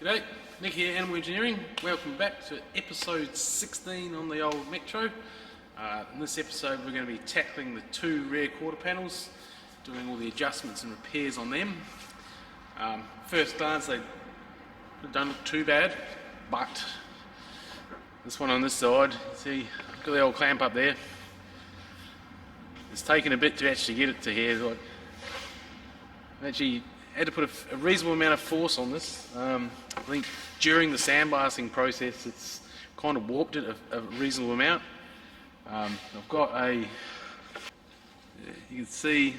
G'day, Nick here, Animal Engineering. Welcome back to episode 16 on the old Metro. In this episode we're going to be tackling the two rear quarter panels, doing all the adjustments and repairs on them. First glance they don't look too bad, but this one on this side, see, got the old clamp up there. It's taken a bit to actually get it to here. I actually had to put a reasonable amount of force on this. I think during the sandblasting process it's kind of warped it a reasonable amount. I've got you can see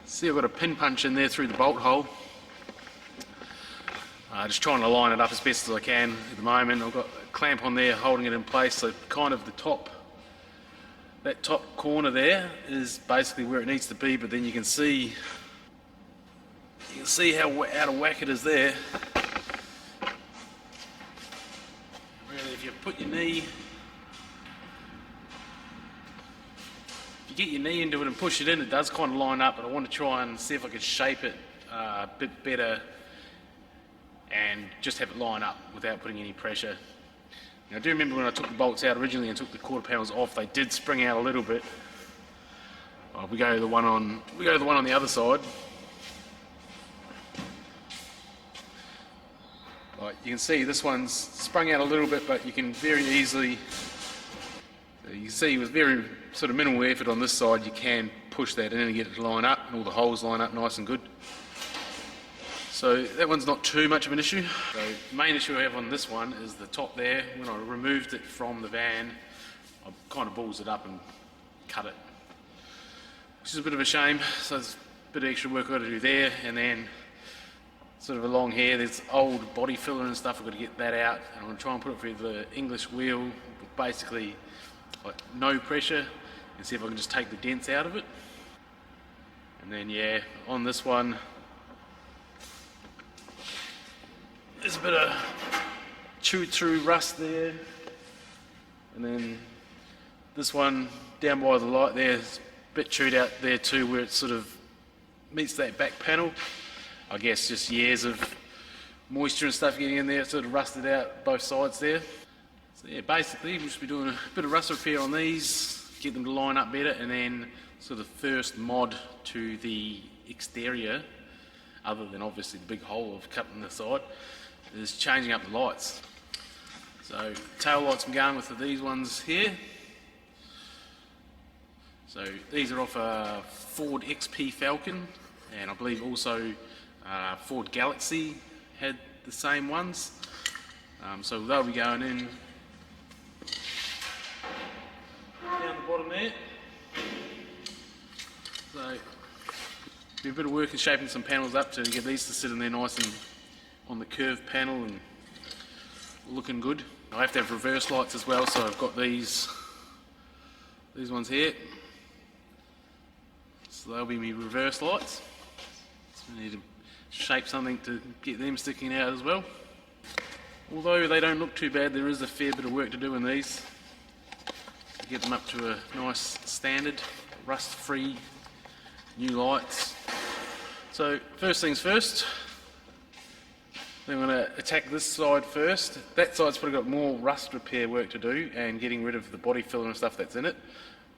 I've got a pin punch in there through the bolt hole. Just trying to line it up as best as I can at the moment. I've got a clamp on there holding it in place, so kind of that top corner there is basically where it needs to be, but then you can see how out of whack it is there. Really, if you put your knee, if you get your knee into it and push it in, it does kind of line up, but I want to try and see if I can shape it a bit better and just have it line up without putting any pressure. Now, I do remember when I took the bolts out originally and took the quarter panels off, they did spring out a little bit. We go to the one on the other side. You can see this one's sprung out a little bit, but you can very easily, you can see with very sort of minimal effort on this side, you can push that in and get it to line up, and all the holes line up nice and good. So that one's not too much of an issue. So the main issue I have on this one is the top there. When I removed it from the van, I kind of balls it up and cut it, which is a bit of a shame. So there's a bit of extra work I've got to do there, and then sort of along here there's old body filler and stuff. I've got to get that out, and I'm going to try and put it through the English wheel with basically like no pressure and see if I can just take the dents out of it. And then yeah, on this one there's a bit of chewed through rust there, and then this one down by the light there is a bit chewed out there too, where it sort of meets that back panel. I guess just years of moisture and stuff getting in there, it sort of rusted out both sides there. So yeah, basically we'll just be doing a bit of rust repair on these, get them to line up better, and then sort of the first mod to the exterior, other than obviously the big hole I've cut in the side, is changing up the lights. So tail lights I'm going with these ones here. So these are off a Ford XP Falcon, and I believe also Ford Galaxy had the same ones. So they'll be going in down the bottom there. So do a bit of work in shaping some panels up to get these to sit in there nice and on the curved panel and looking good. I have to have reverse lights as well, so I've got these ones here. So they'll be my reverse lights. So I need to shape something to get them sticking out as well. Although they don't look too bad, there is a fair bit of work to do in these to get them up to a nice standard, rust-free new lights. So first things first, I'm going to attack this side first. That side's probably got more rust repair work to do and getting rid of the body filler and stuff that's in it.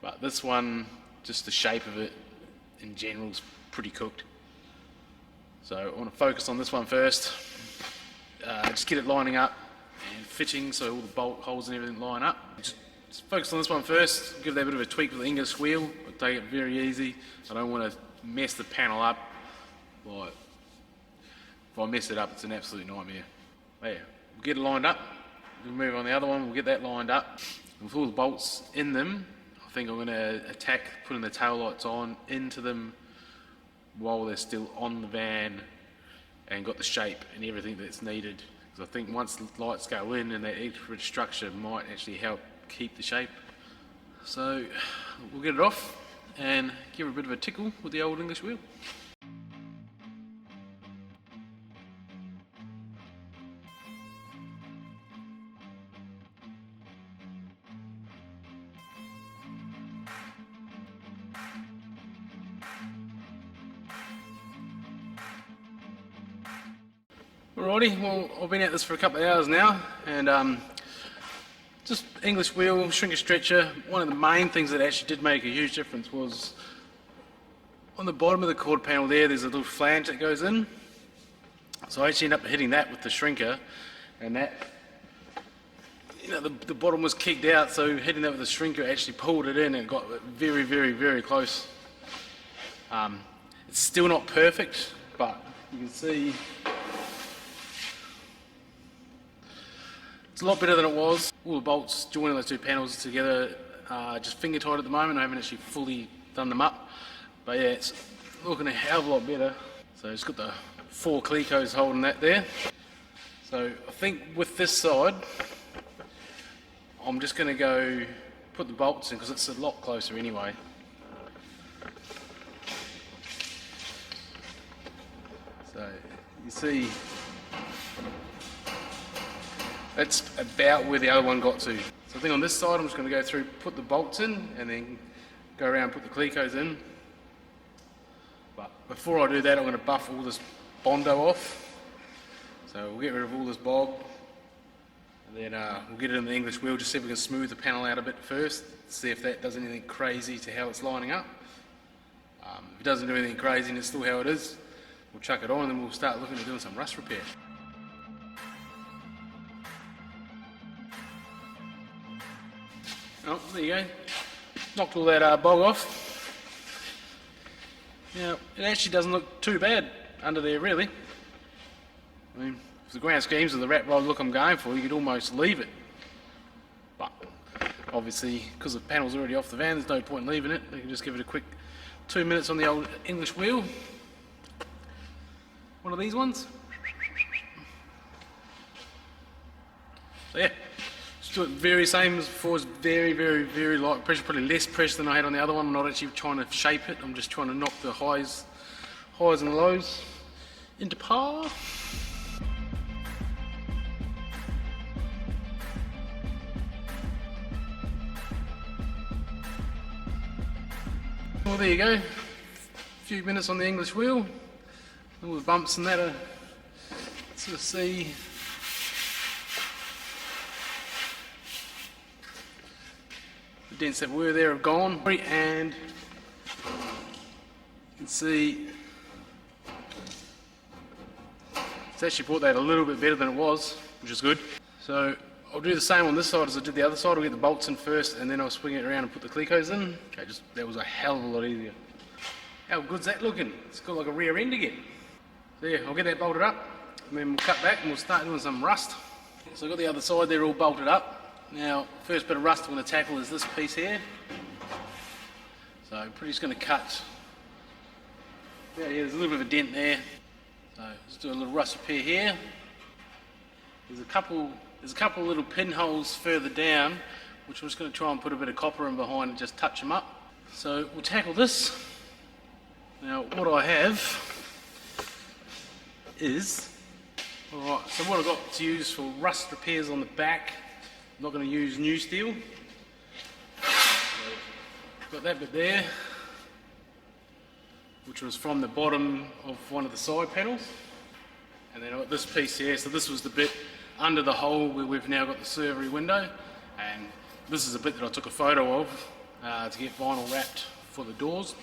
But this one, just the shape of it in general is pretty cooked. So I want to focus on this one first. Just get it lining up and fitting so all the bolt holes and everything line up. Just focus on this one first, give that a bit of a tweak with the English wheel, but take it very easy. I don't want to mess the panel up. Like, if I mess it up, it's an absolute nightmare. There, we'll get it lined up. We'll move on the other one, we'll get that lined up. With all the bolts in them, I think I'm going to attack putting the tail lights on into them while they're still on the van and got the shape and everything that's needed. Because I think once the lights go in, and that extra structure might actually help keep the shape. So we'll get it off and give it a bit of a tickle with the old English wheel. Alrighty, well I've been at this for a couple of hours now, and just English wheel, shrinker stretcher. One of the main things that actually did make a huge difference was on the bottom of the quarter panel there's a little flange that goes in. So I actually ended up hitting that with the shrinker, and that, you know, the bottom was kicked out, so hitting that with the shrinker actually pulled it in and got very, very, very close. It's still not perfect, but you can see it's a lot better than it was. All the bolts joining those two panels together just finger tight at the moment. I haven't actually fully done them up, but yeah, it's looking a hell of a lot better. So it's got the 4 clecos holding that there. So I think with this side, I'm just going to go put the bolts in because it's a lot closer anyway. So you see, that's about where the other one got to. So I think on this side I'm just going to go through, put the bolts in, and then go around and put the clecos in. But before I do that, I'm going to buff all this Bondo off. So we'll get rid of all this bog, and then we'll get it in the English wheel, just see if we can smooth the panel out a bit first, see if that does anything crazy to how it's lining up. If it doesn't do anything crazy and it's still how it is, we'll chuck it on and then we'll start looking at doing some rust repair. Oh, there you go. Knocked all that bog off. Now, it actually doesn't look too bad under there, really. I mean, for the grand schemes of the rat rod look I'm going for, you could almost leave it. But, obviously, because the panel's already off the van, there's no point in leaving it. You can just give it a quick 2 minutes on the old English wheel. One of these ones. So yeah, just do it very same as before. It's very, very, very light pressure, probably less pressure than I had on the other one. I'm not actually trying to shape it, I'm just trying to knock the highs and lows into par. Well, there you go. A few minutes on the English wheel. All the bumps and that are sort of see. The dents that were there have gone, and you can see it's actually brought that a little bit better than it was, which is good. So I'll do the same on this side as I did the other side. I'll get the bolts in first and then I'll swing it around and put the clecos in. Okay, that was a hell of a lot easier. How good's that looking? It's got like a rear end again. So yeah, I'll get that bolted up and then we'll cut back and we'll start doing some rust. So I've got the other side there all bolted up. Now, first bit of rust I'm going to tackle is this piece here. So I'm pretty just going to cut. Yeah, there's a little bit of a dent there. So let's do a little rust repair here. There's a couple of little pinholes further down, which I'm just going to try and put a bit of copper in behind and just touch them up. So we'll tackle this. Now what I have is, alright, so what I've got to use for rust repairs on the back, I'm not going to use new steel. So got that bit there, which was from the bottom of one of the side panels. And then I've got this piece here, so this was the bit under the hole where we've now got the servery window, and this is a bit that I took a photo of to get vinyl wrapped for the doors.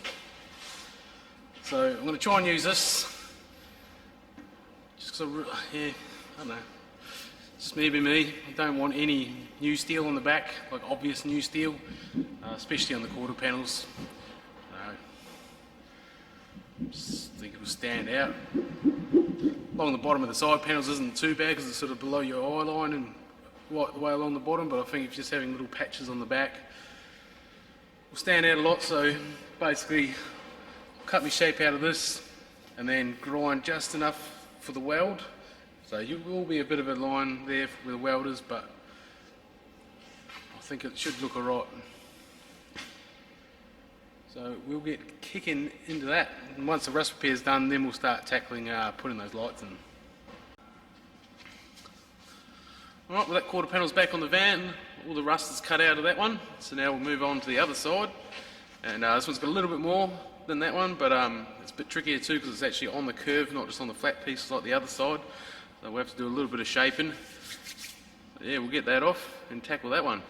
So I'm going to try and use this, just because I don't know, just maybe me, I don't want any new steel on the back, like obvious new steel, especially on the quarter panels. Just think it will stand out. Along the bottom of the side panels isn't too bad because it's sort of below your eye line and right the way along the bottom, but I think if you're just having little patches on the back, it will stand out a lot. So basically cut my shape out of this and then grind just enough for the weld. So you will be a bit of a line there where the weld is, but I think it should look alright. So we'll get kicking into that, and once the rust repair is done, then we'll start tackling putting those lights in. Alright, well that quarter panel's back on the van, all the rust is cut out of that one, so now we'll move on to the other side. And this one's got a little bit more than that one, but it's a bit trickier too because it's actually on the curve, not just on the flat piece like the other side. So So we'll have to do a little bit of shaping. But yeah, we'll get that off and tackle that one.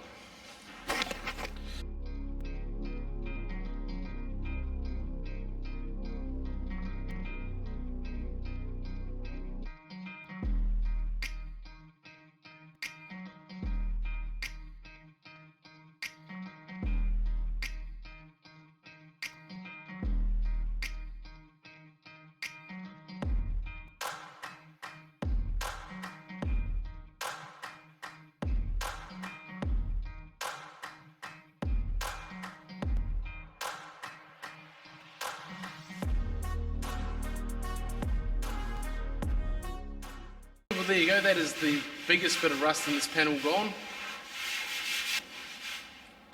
Well, there you go, that is the biggest bit of rust in this panel gone.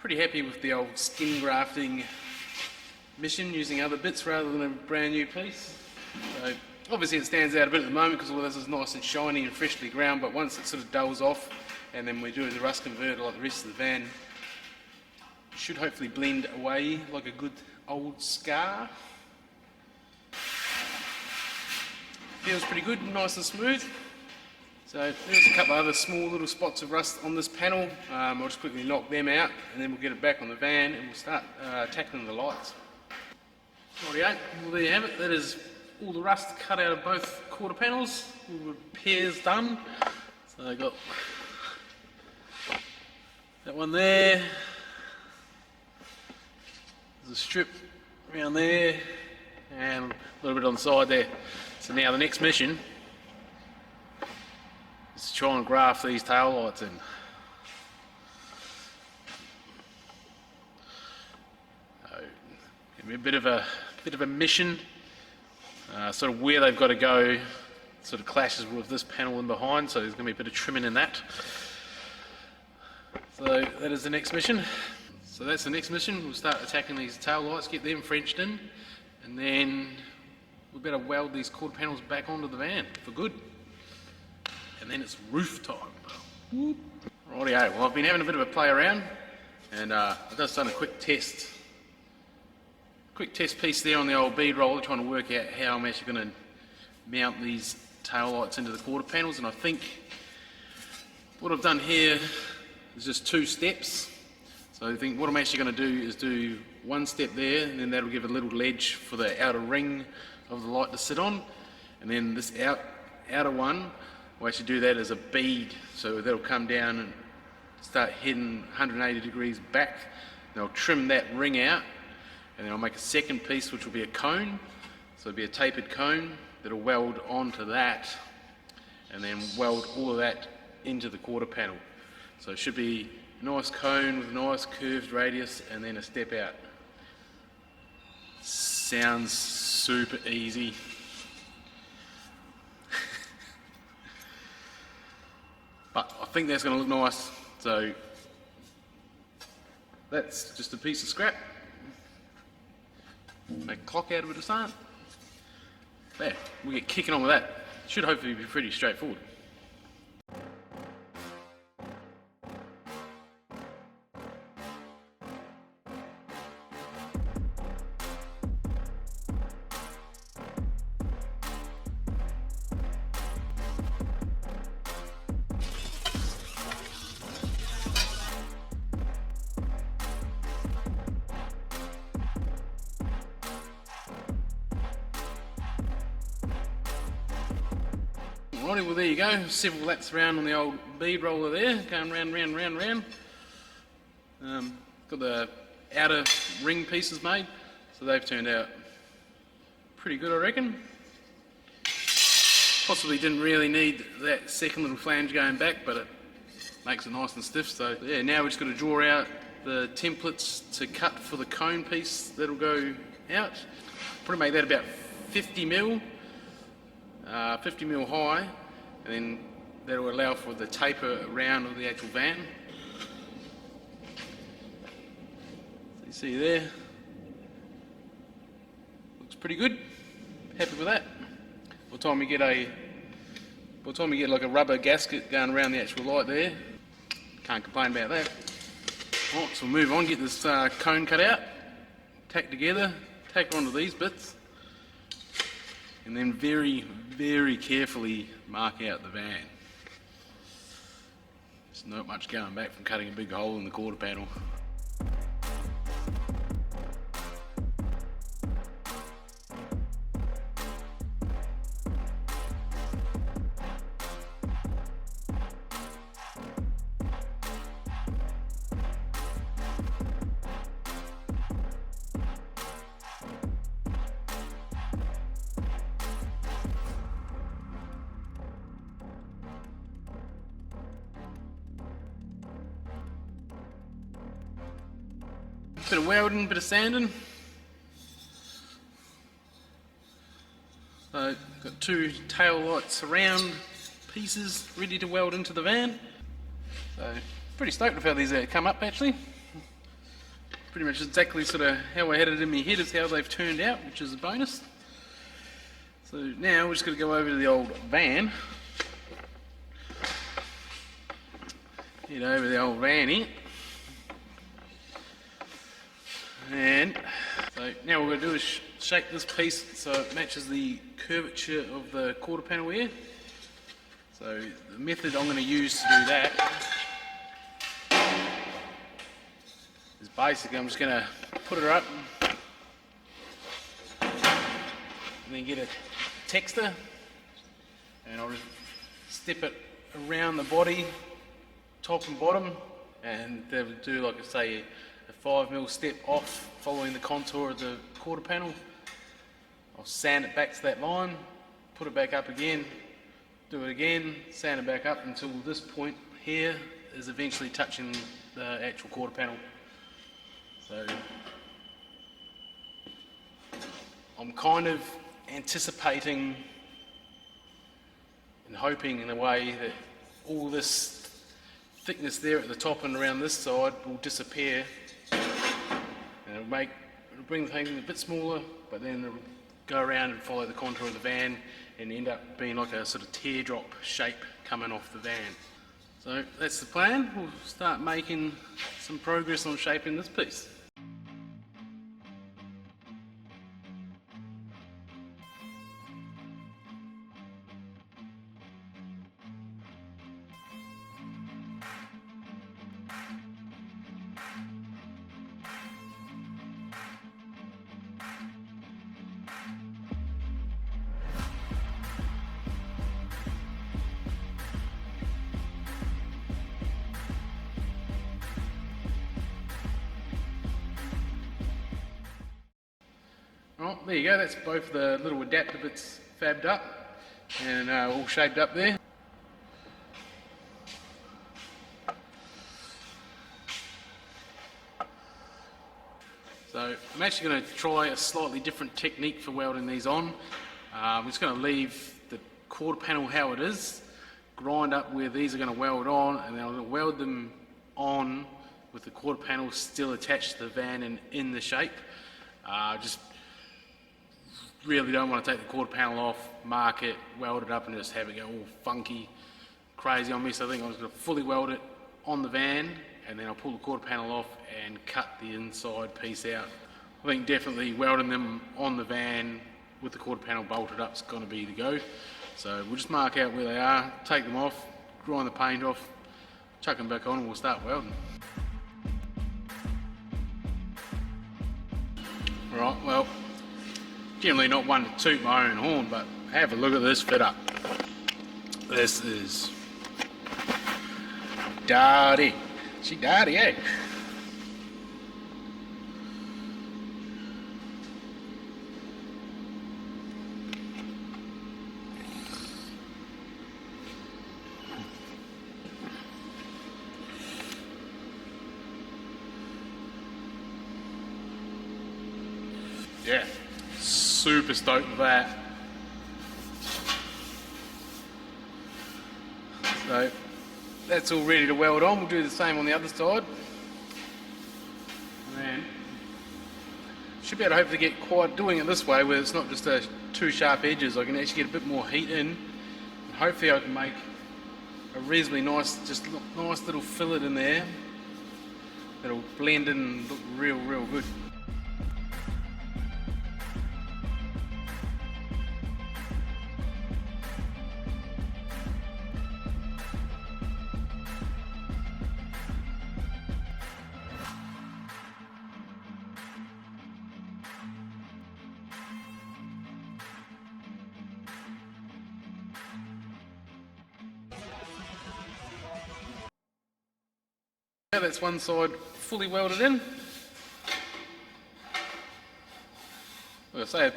Pretty happy with the old skin grafting mission, using other bits rather than a brand new piece. So obviously it stands out a bit at the moment because all this is nice and shiny and freshly ground, but once it sort of dulls off and then we do the rust converter like the rest of the van, it should hopefully blend away like a good old scar. Feels pretty good, nice and smooth. So there's a couple of other small little spots of rust on this panel. I'll just quickly knock them out and then we'll get it back on the van and we'll start tackling the lights. Rightio, well there you have it, that is all the rust cut out of both quarter panels, all the repairs done. So I got that one there, there's a strip around there and a little bit on the side there. So now the next mission is to try and graft these tail lights in. So, it'll be a bit of a mission. Sort of where they've got to go sort of clashes with this panel in behind, so there's going to be a bit of trimming in that. So that is the next mission. So that's the next mission. We'll start attacking these tail lights, get them Frenched in, and then we better weld these quarter panels back onto the van for good. And then it's roof time. Whoop. Rightio, well I've been having a bit of a play around and I've just done a quick test piece there on the old bead roller, trying to work out how I'm actually going to mount these tail lights into the quarter panels, and I think what I've done here is just 2 steps. So I think what I'm actually going to do is do 1 step there, and then that'll give a little ledge for the outer ring of the light to sit on, and then this outer one, we'll actually do that as a bead, so that'll come down and start heading 180 degrees back. Then I'll trim that ring out, and then I'll make a second piece which will be a cone, so it'll be a tapered cone that'll weld onto that, and then weld all of that into the quarter panel. So it should be a nice cone with a nice curved radius and then a step out. Sounds super easy. But I think that's going to look nice, so that's just a piece of scrap. Make a clock out of it to start. There, we'll get kicking on with that. Should hopefully be pretty straightforward. Alrighty, well there you go, several laps around on the old bead roller there, going round. Got the outer ring pieces made, so they've turned out pretty good I reckon. Possibly didn't really need that second little flange going back, but it makes it nice and stiff. So yeah, now we've just got to draw out the templates to cut for the cone piece that'll go out. Probably make that about 50 mil high, and then that will allow for the taper around of the actual van. So you see there, looks pretty good. Happy with that. By the time we get like a rubber gasket going around the actual light there, can't complain about that. Alright, so we'll move on, get this cone cut out, tack together, tack onto these bits. and then very, very carefully mark out the van. There's not much going back from cutting a big hole in the quarter panel. Bit of welding, bit of sanding. So got two tail light surround pieces ready to weld into the van. So pretty stoked with how these come up actually. Pretty much exactly sort of how I had it in my head is how they've turned out, which is a bonus. So now we're just going to go over to the old van. Head over the old van here. And so now what we're going to do is shape this piece so it matches the curvature of the quarter panel here. So the method I'm going to use to do that is basically I'm just going to put it up and then get a texture, and I'll just step it around the body, top and bottom, and they'll do, like I say, a 5mm step off following the contour of the quarter panel. I'll sand it back to that line, put it back up again, do it again, sand it back up until this point here is eventually touching the actual quarter panel. So I'm kind of anticipating and hoping in a way that all this thickness there at the top and around this side will disappear, and it'll bring the thing a bit smaller, but then it'll go around and follow the contour of the van and end up being like a sort of teardrop shape coming off the van. So that's the plan. We'll start making some progress on shaping this piece. Well, there you go, that's both the little adapter bits fabbed up and all shaped up there. So I'm actually going to try a slightly different technique for welding these on. I'm just going to leave the quarter panel how it is, grind up where these are going to weld on, and then I'm going to weld them on with the quarter panel still attached to the van and in the shape. Just really don't want to take the quarter panel off, mark it, weld it up and just have it go all funky, crazy on me. So I think I'm just going to fully weld it on the van, and then I'll pull the quarter panel off and cut the inside piece out. I think definitely welding them on the van with the quarter panel bolted up is going to be the go. So we'll just mark out where they are, take them off, grind the paint off, chuck them back on, and we'll start welding. Right, well, generally not one to toot my own horn, but have a look at this fit up. This is dirty. She dirty, eh? Yeah, super stoked with that. So that's all ready to weld on. We'll do the same on the other side. And then should be able to hopefully get quite doing it this way where it's not just two sharp edges. I can actually get a bit more heat in, and hopefully I can make a reasonably nice, just nice little fillet in there that'll blend in and look real good. Now that's one side fully welded in. Like I say, I'm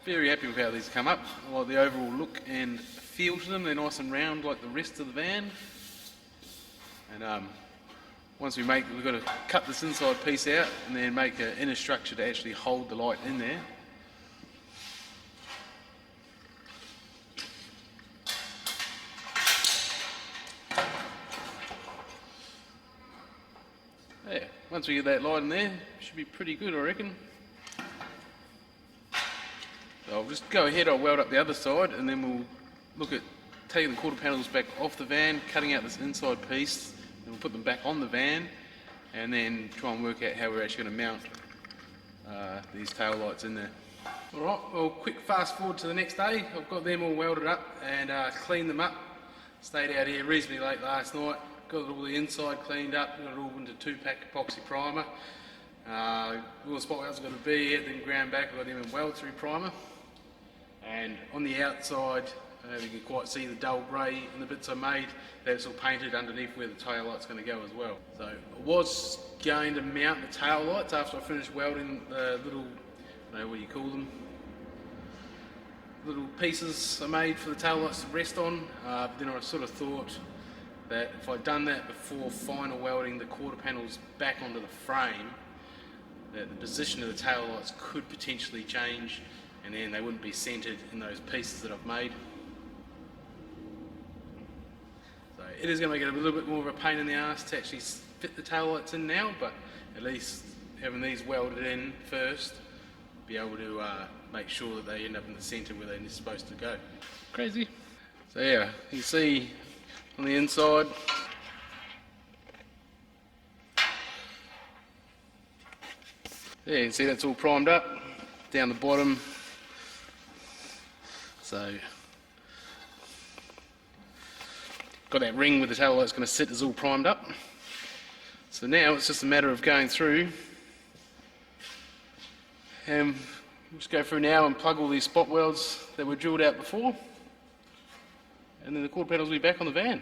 very happy with how these come up. I like the overall look and feel to them. They're nice and round like the rest of the van. And once we've got to cut this inside piece out and then make an inner structure to actually hold the light in there. Yeah, once we get that light in there, it should be pretty good, I reckon. So I'll just go ahead, I'll weld up the other side, and then we'll look at taking the quarter panels back off the van, cutting out this inside piece, and we'll put them back on the van, and then try and work out how we're actually going to mount these tail lights in there. Alright, well, quick fast forward to the next day. I've got them all welded up and cleaned them up. Stayed out here reasonably late last night. Got all the inside cleaned up, got it all into 2-pack epoxy primer. All the spot welds got a V, then ground back, I got them in weld through primer. And on the outside, you can quite see the dull grey in the bits I made. That's all painted underneath where the tail light's going to go as well. So I was going to mount the tail lights after I finished welding the little, I don't know what you call them, little pieces I made for the tail lights to rest on. But then I sort of thought that if I'd done that before final welding the quarter panels back onto the frame, that the position of the tail lights could potentially change and then they wouldn't be centered in those pieces that I've made. So it is going to make it a little bit more of a pain in the ass to actually fit the tail lights in now, but at least having these welded in first, be able to make sure that they end up in the center where they're supposed to go. Crazy. So yeah, you can see on the inside, yeah, you can see that's all primed up down the bottom. So got that ring where the tail light's going to sit is all primed up. So now it's just a matter of going through and we'll just go through now and plug all these spot welds that were drilled out before, and then the quarter panels will be back on the van.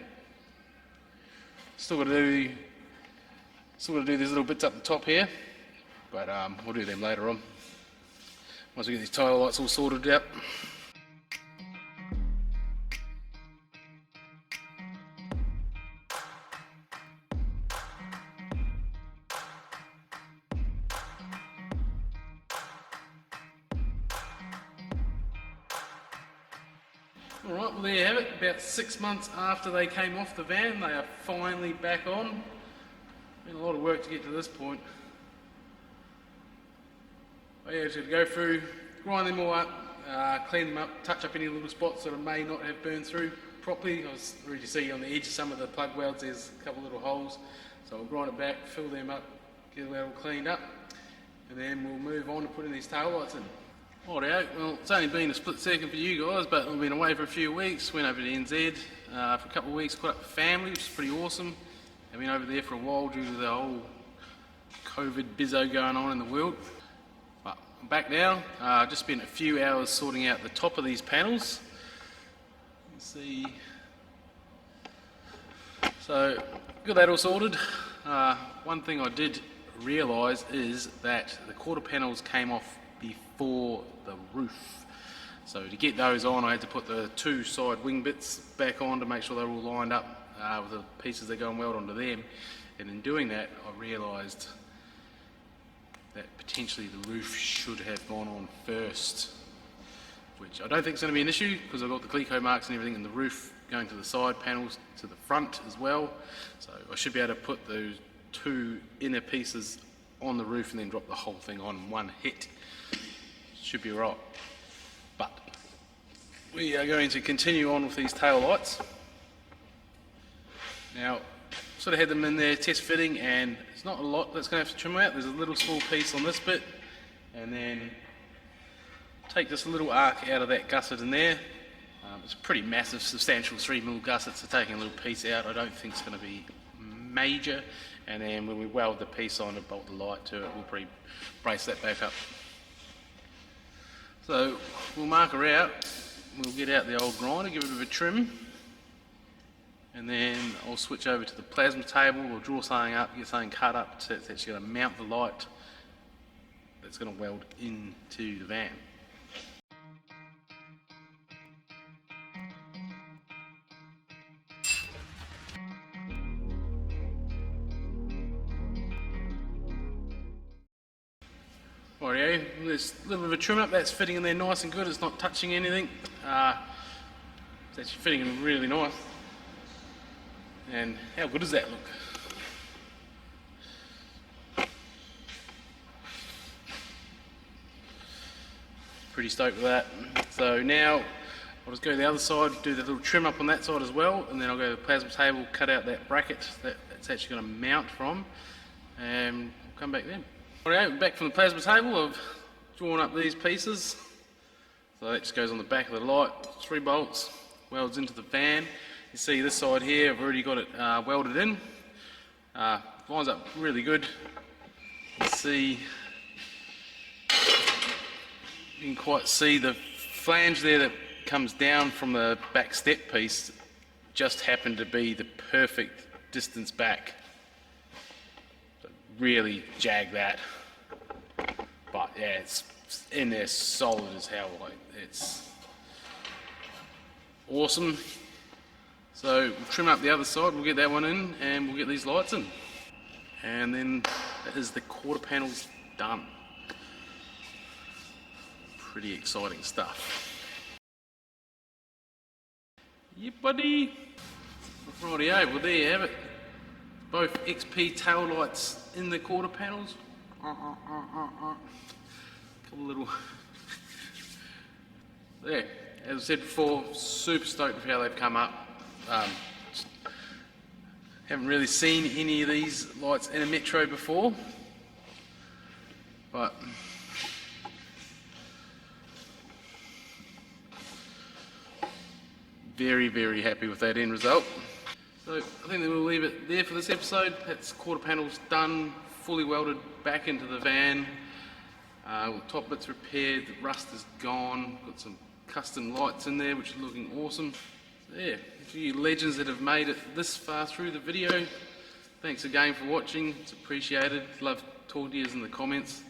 Still got to do these little bits up the top here, but we'll do them later on once we get these tail lights all sorted out. Alright, well there you have it. About 6 months after they came off the van, they are finally back on. Been a lot of work to get to this point. But yeah, just got to go through, grind them all up, clean them up, touch up any little spots that I may not have burned through properly. I was already see on the edge of some of the plug welds there's a couple little holes. So I'll grind it back, fill them up, get it all cleaned up, and then we'll move on to putting these tail lights in. Alright, well it's only been a split second for you guys, but I've been away for a few weeks. Went over to NZ for a couple of weeks, caught up with family, which is pretty awesome. I've been over there for a while due to the whole COVID bizzo going on in the world. But I'm back now. Just spent a few hours sorting out the top of these panels. You can see. So got that all sorted. One thing I did realise is that the quarter panels came off before the roof. So to get those on I had to put the 2 side wing bits back on to make sure they're all lined up with the pieces that go and weld onto them, and in doing that I realised that potentially the roof should have gone on first, which I don't think is going to be an issue because I've got the Clico marks and everything in the roof going to the side panels to the front as well, so I should be able to put those 2 inner pieces on the roof and then drop the whole thing on in one hit. Should be right. But we are going to continue on with these tail lights. Now, sort of had them in there test fitting, and it's not a lot that's going to have to trim out. There's a little small piece on this bit, and then take this little arc out of that gusset in there. It's a pretty massive, substantial 3mm gusset, so taking a little piece out I don't think it's going to be major, and then when we weld the piece on and bolt the light to it, we'll probably brace that back up. So we'll mark her out, we'll get out the old grinder, give it a bit of a trim, and then I'll switch over to the plasma table. We'll draw something up, get something cut up, so it's actually going to mount the light that's going to weld into the van. Rightio, there's a little bit of a trim up, that's fitting in there nice and good, it's not touching anything. It's actually fitting in really nice. And how good does that look? Pretty stoked with that. So now I'll just go to the other side, do the little trim up on that side as well, and then I'll go to the plasma table, cut out that bracket that it's actually going to mount from, and we'll come back then. Alright, back from the plasma table, I've drawn up these pieces. So that just goes on the back of the light, 3 bolts, welds into the van. You see this side here, I've already got it welded in. Lines up really good. You can quite see the flange there that comes down from the back step piece just happened to be the perfect distance back. So really jag that. But yeah, it's in there solid as hell, like it's awesome. So we'll trim up the other side, we'll get that one in, and we'll get these lights in. And then that is the quarter panels done. Pretty exciting stuff. Yeah, buddy. Rightio, well there you have it. Both XP tail lights in the quarter panels. Couple little. Yeah, as I said before, super stoked with how they've come up. Haven't really seen any of these lights in a Metro before, but very, very happy with that end result. So I think that we'll leave it there for this episode. That's quarter panels done, fully welded back into the van. Top bits repaired, the rust is gone, got some custom lights in there which are looking awesome. So yeah, for you legends that have made it this far through the video, thanks again for watching, it's appreciated. Love talking to you in the comments.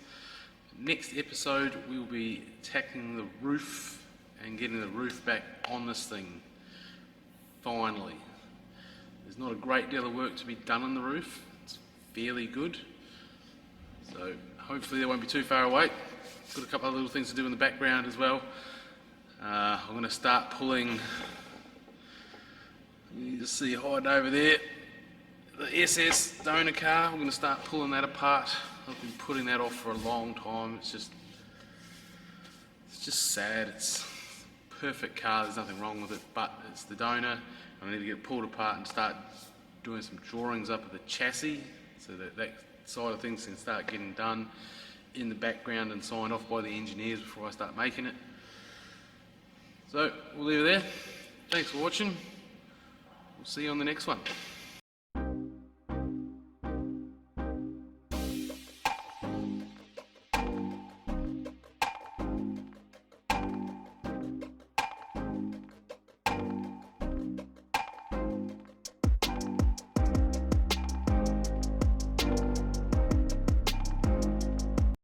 Next episode we'll be tackling the roof and getting the roof back on this thing, finally. There's not a great deal of work to be done on the roof, it's fairly good. So hopefully they won't be too far away. Got a couple of little things to do in the background as well. I'm going to start pulling, you can see hiding over there, the SS donor car. We're going to start pulling that apart. I've been putting that off for a long time. It's just sad. It's a perfect car, there's nothing wrong with it, but it's the donor. I need to get it pulled apart and start doing some drawings up of the chassis so that that side of things can start getting done in the background and signed off by the engineers before I start making it. So we'll leave it there. Thanks for watching. We'll see you on the next one.